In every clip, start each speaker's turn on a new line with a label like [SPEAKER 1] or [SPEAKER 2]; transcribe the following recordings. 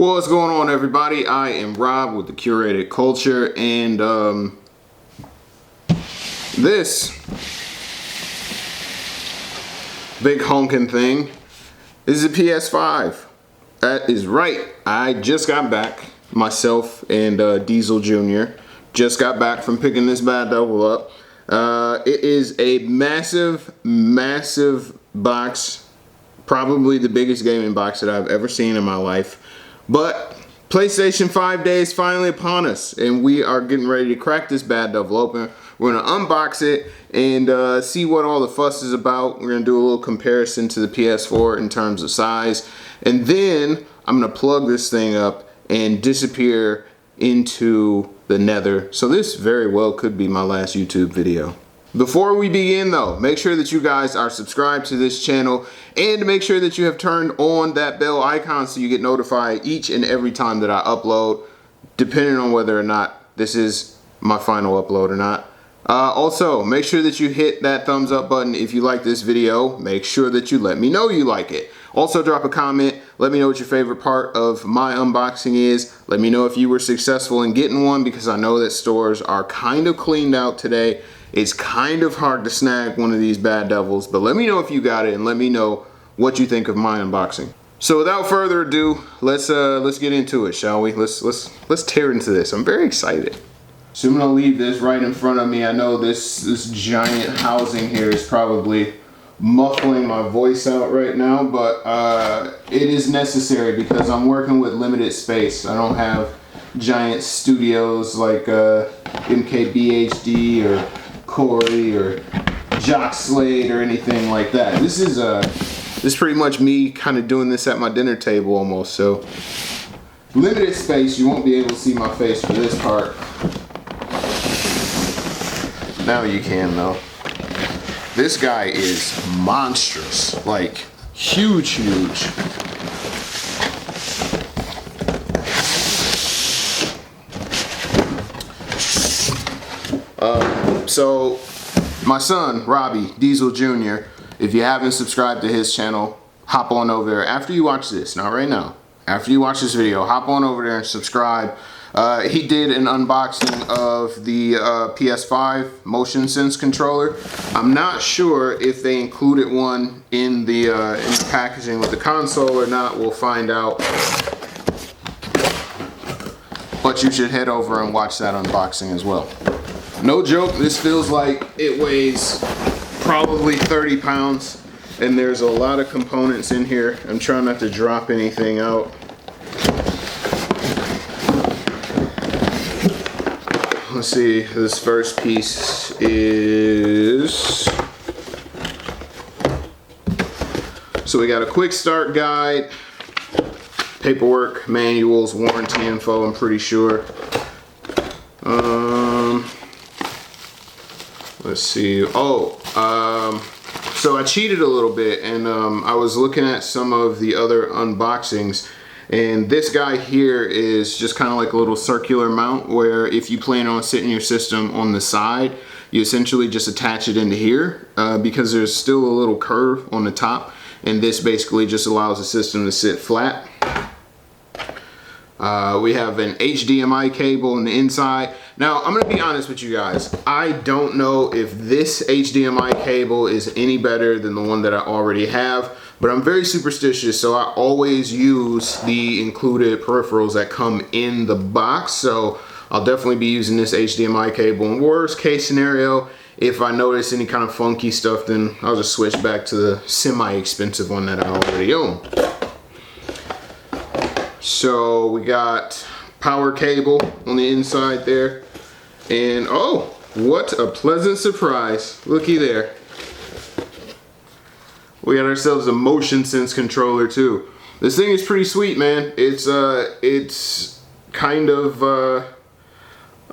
[SPEAKER 1] What's going on, everybody? I am Rob with the Curated Culture, and this big honking thing is a PS5. That is right. I just got back, myself and Diesel Jr. just got back from picking this bad devil up. It is a massive box, probably the biggest gaming box that I've ever seen in my life. But PlayStation 5 Day is finally upon us, and we are getting ready to crack this bad devil open. We're going to unbox it and see what all the fuss is about. We're going to do a little comparison to the PS4 in terms of size. And then I'm going to plug this thing up and disappear into the nether. So this very well could be my last YouTube video. Before we begin though, make sure that you guys are subscribed to this channel and make sure that you have turned on that bell icon so you get notified each and every time that I upload, depending on whether or not this is my final upload or not. Also, make sure that you hit that thumbs up button if you like this video. Make sure that you let me know you like it. Also, drop a comment. Let me know what your favorite part of my unboxing is. Let me know if you were successful in getting one, because I know that stores are kind of cleaned out today. It's kind of hard to snag one of these bad devils, but let me know if you got it and let me know what you think of my unboxing. So without further ado, let's get into it, shall we? Let's tear into this. I'm very excited. So I'm gonna leave this right in front of me. I know this giant housing here is probably muffling my voice out right now, but it is necessary because I'm working with limited space. I don't have giant studios like MKBHD or Corey or Jock Slade or anything like that. This is pretty much me kind of doing this at my dinner table almost. So limited space, you won't be able to see my face for this part. Now you can though. This guy is monstrous, like huge. So my son, Robbie, Diesel Jr., if you haven't subscribed to his channel, hop on over there. After you watch this, not right now, after you watch this video, hop on over there and subscribe. He did an unboxing of the PS5 motion sense controller. I'm not sure if they included one in the packaging with the console or not. We'll find out. But you should head over and watch that unboxing as well. No joke, this feels like it weighs probably 30 pounds and there's a lot of components in here. I'm trying not to drop anything out. Let's see, this first piece is, so we got a quick start guide, paperwork, manuals, warranty info, I'm pretty sure. Let's see. So I cheated a little bit, and I was looking at some of the other unboxings, and this guy here is just kind of like a little circular mount where if you plan on sitting your system on the side, you essentially just attach it into here because there's still a little curve on the top, and this basically just allows the system to sit flat. We have an HDMI cable on the inside. Now, I'm gonna be honest with you guys. I don't know if this HDMI cable is any better than the one that I already have, but I'm very superstitious, so I always use the included peripherals that come in the box. So I'll definitely be using this HDMI cable. In worst case scenario, if I notice any kind of funky stuff, then I'll just switch back to the semi-expensive one that I already own. So we got power cable on the inside there, and oh, what a pleasant surprise, looky there, we got ourselves a motion sense controller too. This thing is pretty sweet, man. It's kind of I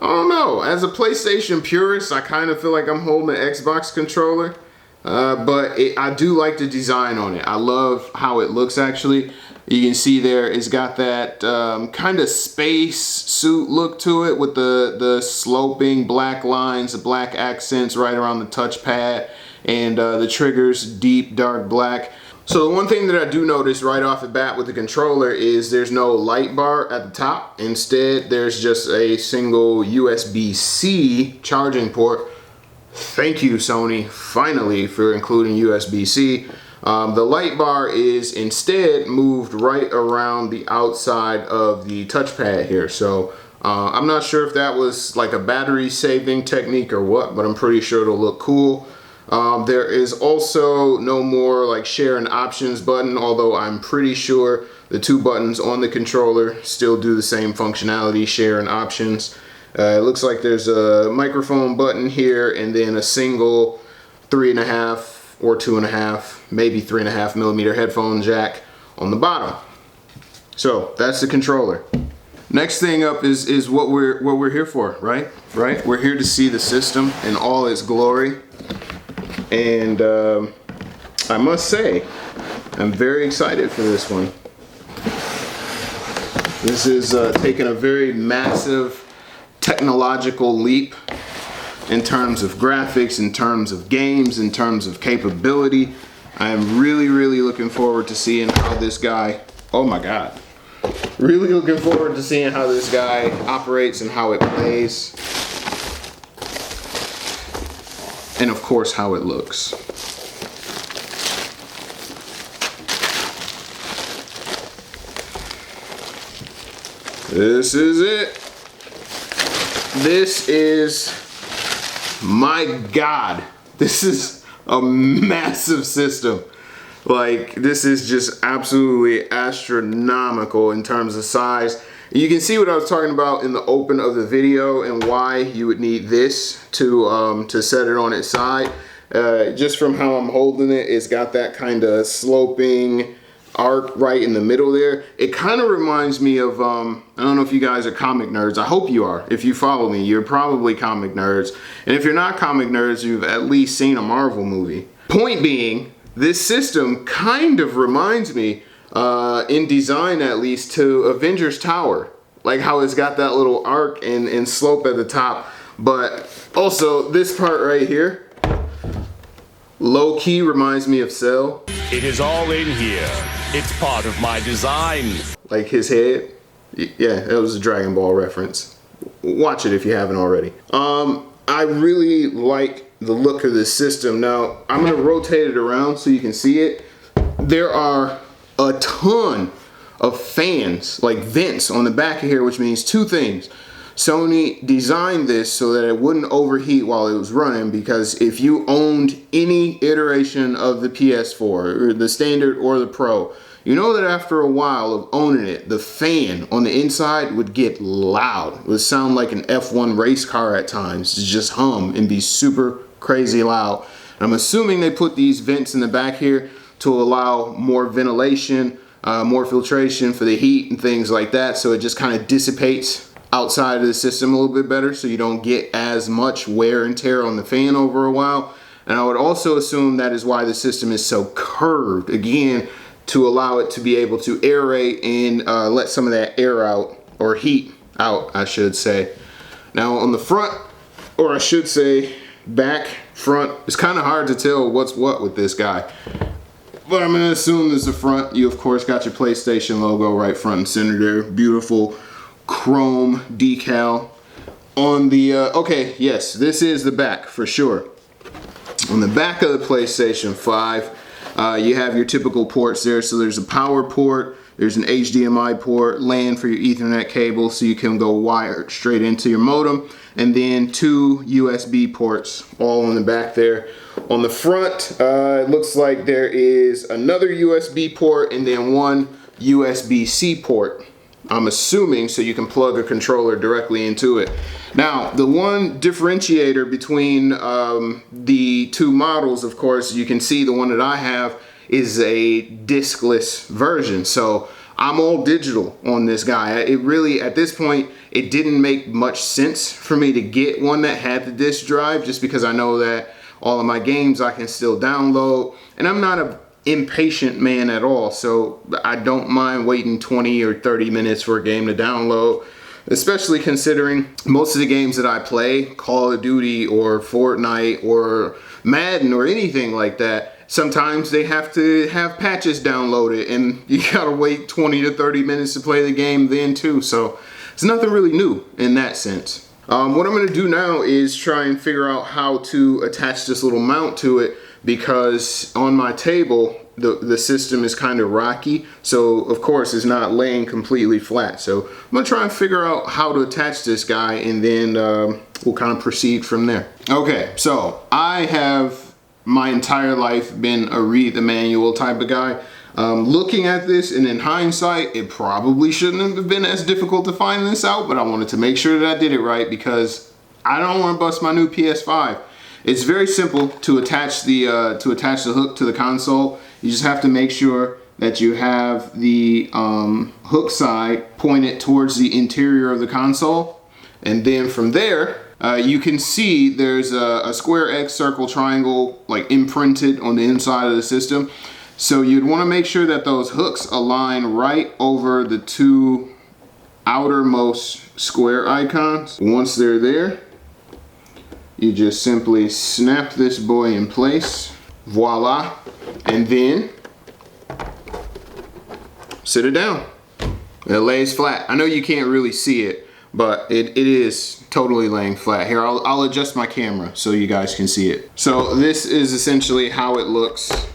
[SPEAKER 1] don't know, as a PlayStation purist, I kind of feel like I'm holding an Xbox controller, but I do like the design on it. I love how it looks actually. You can see there it's got that kind of space suit look to it with the sloping black lines, the black accents right around the touchpad, and the triggers deep dark black. So the one thing that I do notice right off the bat with the controller is there's no light bar at the top. Instead, there's just a single USB-C charging port. Thank you, Sony, finally, for including USB-C. The light bar is instead moved right around the outside of the touchpad here. So I'm not sure if that was like a battery saving technique or what, but I'm pretty sure it'll look cool. There is also no more like share and options button, although I'm pretty sure the two buttons on the controller still do the same functionality, share and options. It looks like there's a microphone button here and then a single 3.5 or 2.5, maybe 3.5 millimeter headphone jack on the bottom. So that's the controller. Next thing up is what we're here for, right? We're here to see the system in all its glory. And I must say, I'm very excited for this one. This is taking a very massive technological leap in terms of graphics, in terms of games, in terms of capability. I am really looking forward to seeing how this guy, oh my God. Really looking forward to seeing how this guy operates and how it plays. And of course, how it looks. This is it. This is, my God, this is a massive system. Like, this is just absolutely astronomical in terms of size. You can see what I was talking about in the open of the video and why you would need this to set it on its side. Just from how I'm holding it, it's got that kind of sloping arc right in the middle there. It kind of reminds me of, I don't know if you guys are comic nerds. I hope you are. If you follow me, you're probably comic nerds. And if you're not comic nerds, you've at least seen a Marvel movie. Point being, this system kind of reminds me, in design at least, to Avengers Tower. Like how it's got that little arc and slope at the top. But also, this part right here, low-key reminds me of Cell.
[SPEAKER 2] It is all in here. It's part of my design.
[SPEAKER 1] Like his head. Yeah, it was a Dragon Ball reference. Watch it if you haven't already. I really like the look of this system. Now, I'm gonna rotate it around so you can see it. There are a ton of fans, like vents on the back of here, which means two things. Sony designed this so that it wouldn't overheat while it was running, because if you owned any iteration of the PS4, or the standard or the Pro, you know that after a while of owning it, the fan on the inside would get loud. It would sound like an F1 race car at times, to just hum and be super crazy loud. And I'm assuming they put these vents in the back here to allow more ventilation, more filtration for the heat and things like that, so it just kind of dissipates outside of the system a little bit better, so you don't get as much wear and tear on the fan over a while. And I would also assume that is why the system is so curved, again, to allow it to be able to aerate and let some of that air out, or heat out, I should say. Now on the front, or I should say back, front, it's kind of hard to tell what's what with this guy. But I'm gonna assume this is the front. You of course got your PlayStation logo right front and center there. Beautiful chrome decal. On the, okay, yes, this is the back for sure. On the back of the PlayStation 5, you have your typical ports there. So there's a power port, there's an HDMI port, LAN for your Ethernet cable so you can go wired straight into your modem, and then two USB ports all on the back there. On the front, it looks like there is another USB port and then one USB-C port, I'm assuming, so you can plug a controller directly into it. Now, the one differentiator between the two models, of course, you can see the one that I have is a discless version. So I'm all digital on this guy. It really, at this point, it didn't make much sense for me to get one that had the disc drive, just because I know that all of my games I can still download, and I'm not an impatient man at all, so I don't mind waiting 20 or 30 minutes for a game to download, especially considering most of the games that I play, Call of Duty or Fortnite or Madden or anything like that, Sometimes they have to have patches downloaded and you gotta wait 20 to 30 minutes to play the game then too. So it's nothing really new in that sense. What I'm gonna do now is try and figure out how to attach this little mount to it, because on my table, the system is kind of rocky. So of course it's not laying completely flat. So I'm gonna try and figure out how to attach this guy, and then we'll kind of proceed from there. Okay, so I have my entire life been a read the manual type of guy. Looking at this, and in hindsight, it probably shouldn't have been as difficult to find this out, but I wanted to make sure that I did it right because I don't want to bust my new PS5. It's very simple to attach the hook to the console. You just have to make sure that you have the hook side pointed towards the interior of the console, and then from there you can see there's a square, X, circle, triangle like imprinted on the inside of the system. So you'd want to make sure that those hooks align right over the two outermost square icons. Once they're there, you just simply snap this boy in place. Voila. And then sit it down. It lays flat. I know you can't really see it, but it is totally laying flat. Here, I'll adjust my camera so you guys can see it. So this is essentially how it looks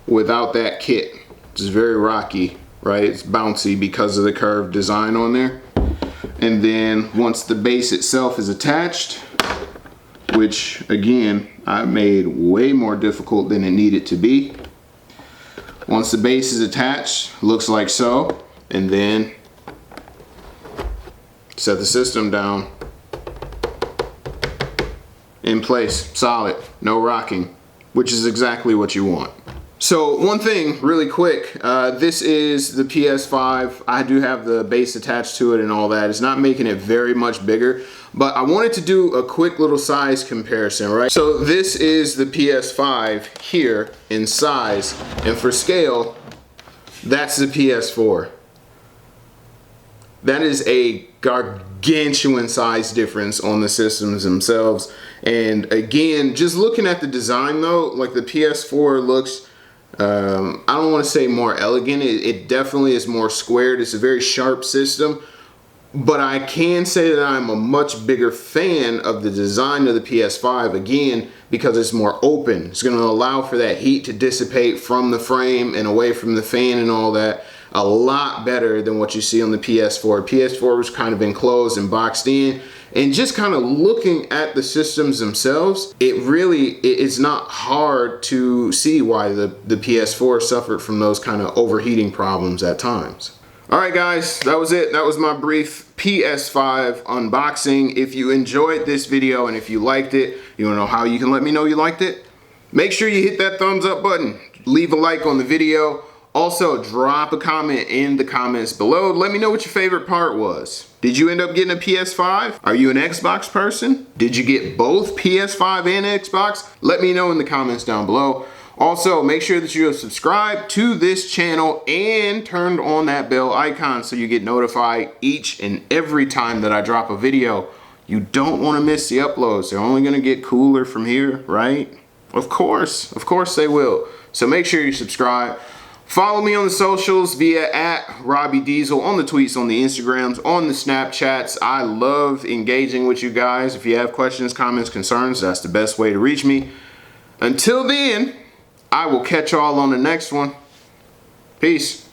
[SPEAKER 1] without that kit. It's very rocky, right? It's bouncy because of the curved design on there. And then once the base itself is attached, which again, I made way more difficult than it needed to be. Once the base is attached, looks like so, and then set the system down in place, solid, no rocking, which is exactly what you want. So one thing really quick, this is the PS5. I do have the base attached to it and all that. It's not making it very much bigger, but I wanted to do a quick little size comparison, right? So this is the PS5 here in size, and for scale, that's the PS4. That is a gargantuan size difference on the systems themselves. And again, just looking at the design though, like the PS4 looks, I don't want to say more elegant. It definitely is more squared. It's a very sharp system, but I can say that I'm a much bigger fan of the design of the PS5, again, because it's more open. It's going to allow for that heat to dissipate from the frame and away from the fan and all that a lot better than what you see on the PS4. PS4 was kind of enclosed and boxed in. And just kind of looking at the systems themselves, it's not hard to see why the PS4 suffered from those kind of overheating problems at times. All right, guys, that was it. That was my brief PS5 unboxing. If you enjoyed this video and if you liked it, you want to know how you can let me know you liked it? Make sure you hit that thumbs up button. Leave a like on the video. Also, drop a comment in the comments below. Let me know what your favorite part was. Did you end up getting a PS5? Are you an Xbox person? Did you get both PS5 and Xbox? Let me know in the comments down below. Also, make sure that you have subscribed to this channel and turned on that bell icon so you get notified each and every time that I drop a video. You don't want to miss the uploads. They're only going to get cooler from here, right? Of course they will. So make sure you subscribe. Follow me on the socials via @RobbieDiesel on the tweets, on the Instagrams, on the Snapchats. I love engaging with you guys. If you have questions, comments, concerns, that's the best way to reach me. Until then, I will catch y'all on the next one. Peace.